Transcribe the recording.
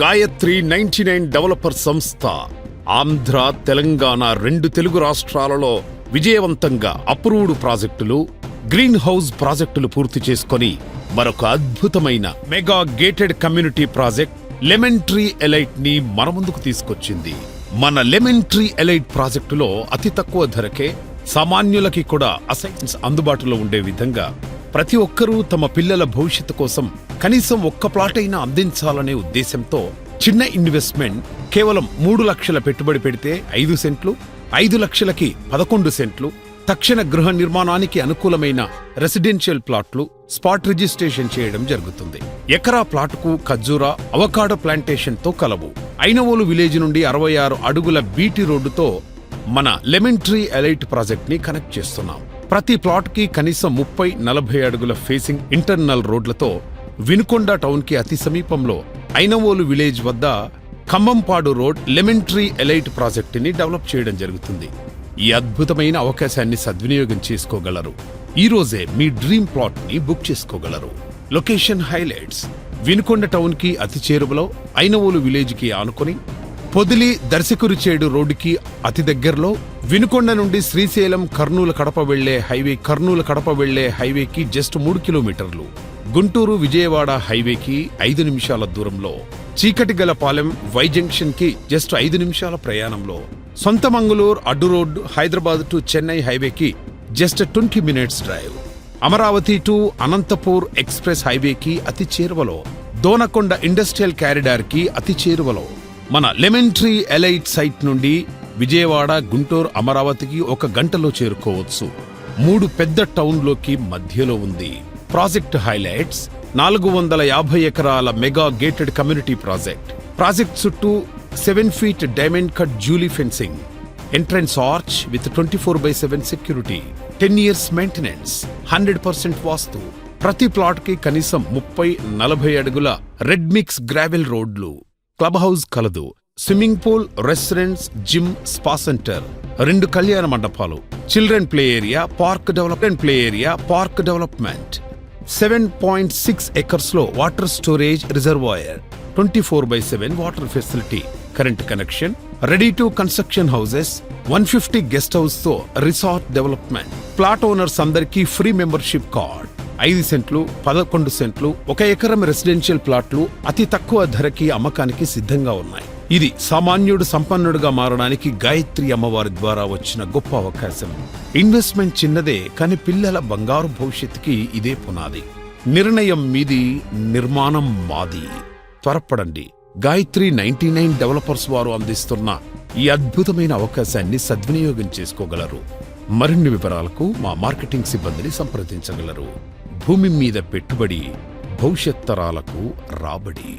Gayatri 99 developer సంస్థ ఆంధ్ర, తెలంగాణ 2 తెలుగు రాష్ట్రాలలో విజయవంతంగా అప్రూవ్డ్ ప్రాజెక్టులు, గ్రీన్ హౌస్ ప్రాజెక్టులు పూర్తి చేసుకొని మరొక అద్భుతమైన mega gated community project lemon tree elite ని మన ముందుకు తీసుకొచ్చింది. మన లెమన్ ట్రీ ఎలైట్ ప్రాజెక్టులో అతి తక్కువ ధరకే సామాన్యులకి కూడా అసైన్స్ అందుబాటులో ఉండే విధంగా ప్రతి ఒక్కరూ తమ పిల్లల భవిష్యత్తు కోసం కనీసం ఒక్క ప్లాట్ అయినా అందించాలనే ఉద్దేశంతో చిన్న ఇన్వెస్ట్మెంట్ కేవలం 3 లక్షల పెట్టుబడి పెడితే 5 సెంట్లు, 5 లక్షలకి 11 సెంట్లు, తక్షణ గృహ నిర్మాణానికి అనుకూలమైన రెసిడెన్షియల్ ప్లాట్లు స్పాట్ రిజిస్ట్రేషన్ చేయడం జరుగుతుంది. ఎకరా ప్లాటుకు ఖర్జూరా, అవకాడో ప్లాంటేషన్ తో కలవు. ఐనవోలు విలేజ్ నుండి 66 అడుగుల బీటీ రోడ్డుతో మన లెమన్ ట్రీ ఎలైట్ ప్రాజెక్ట్ ని కనెక్ట్ చేస్తున్నాం. ప్రతి ప్లాట్ కి కనీసం 30-40 అడుగుల ఫేసింగ్ ఇంటర్నల్ రోడ్లతో వినుకొండ టౌన్ కి అతి సమీపంలో ఐనవోలు విలేజ్ వద్ద Khammampadu road lemon tree elite project ని డెవలప్ చేయడం జరుగుతుంది. ఈ అద్భుతమైన అవకాశాన్ని సద్వినియోగం చేసుకోగలరు. ఈ రోజే మీ డ్రీమ్ ప్లాట్ ని బుక్ చేసుకోగలరు. లొకేషన్ హైలైట్స్: వినుకొండ టౌన్ కి అతి చేరువలో, ఐనవోలు విలేజ్ కి ఆనుకొని, పొదిలి దర్శకురిచేడు రోడ్డుకి అతి దగ్గరలో, వినుకొండ నుండి శ్రీశైలం కర్నూలు కడప వెళ్లే హైవేకి జస్ట్ 3 కిలోమీటర్లు, గుంటూరు విజయవాడ హైవేకి 5 నిమిషాల దూరంలో, చీకటిగలపాలెం వై జంక్షన్ కి జస్ట్ 5 నిమిషాల ప్రయాణంలో, సొంతమంగళూరు అడ్డు రోడ్డు హైదరాబాద్ టు చెన్నై హైవేకి just 20 minutes drive, Amaravati to Anantapur express హైవేకి అతి చేరువలో, దోనకొండ ఇండస్ట్రియల్ కారిడార్ కి అతి చేరువలో. మన లెమన్ ట్రీ ఎలైట్ సైట్ నుండి విజయవాడ, గుంటూరు, అమరావతికి 1 గంటలో చేరుకోవచ్చు. 3 పెద్ద టౌన్లోకి మధ్యలో ఉంది. ప్రాజెక్ట్ హైలైట్స్: 450 ఎకరాల మెగా గేటెడ్ కమ్యూనిటీ ప్రాజెక్ట్ చుట్టూ 7 ఫీట్ డైమండ్ కట్ జ్యూలీ fencing, entrance arch with 24/7 security, 10 years maintenance, 100% వాస్తు. ప్రతి ప్లాట్ కి కనీసం 30-40 అడుగుల రెడ్ మిక్స్ గ్రావెల్ రోడ్లు, క్లబ్ హౌస్ కలదు, swimming pool, restaurants, gym, spa center, 2 కళ్యాణ మండపాలు, children play area, park development, 7.6 acres లో water storage reservoir, 24/7 water facility, current connection, ready to construction houses, 150 guest house తో resort development. Plot owners అందరికీ free membership card. 5 సెంట్లు, 11 సెంట్లు, 1 ఎకరం residential ప్లాట్లు అతి తక్కువ ధరకి అమ్మకానికి సిద్ధంగా ఉన్నాయి. ఇది సామాన్యుడు సంపన్నుడుగా మారడానికి గాయత్రి అమ్మవారి ద్వారా వచ్చిన గొప్ప అవకాశం. ఇన్వెస్ట్మెంట్ చిన్నదే, కానీ పిల్లల బంగారు భవిష్యత్తుకి ఇదే పునాది. నిర్ణయం మీది, నిర్మాణం మాది. త్వరపడండి. గాయత్రి 99 డెవలపర్స్ వారు అందిస్తున్న ఈ అద్భుతమైన అవకాశాన్ని సద్వినియోగం చేసుకోగలరు. మరిన్ని వివరాలకు మా మార్కెటింగ్ సిబ్బందిని సంప్రదించగలరు. భూమి మీద పెట్టుబడి, భవిష్యత్ తరాలకు రాబడి.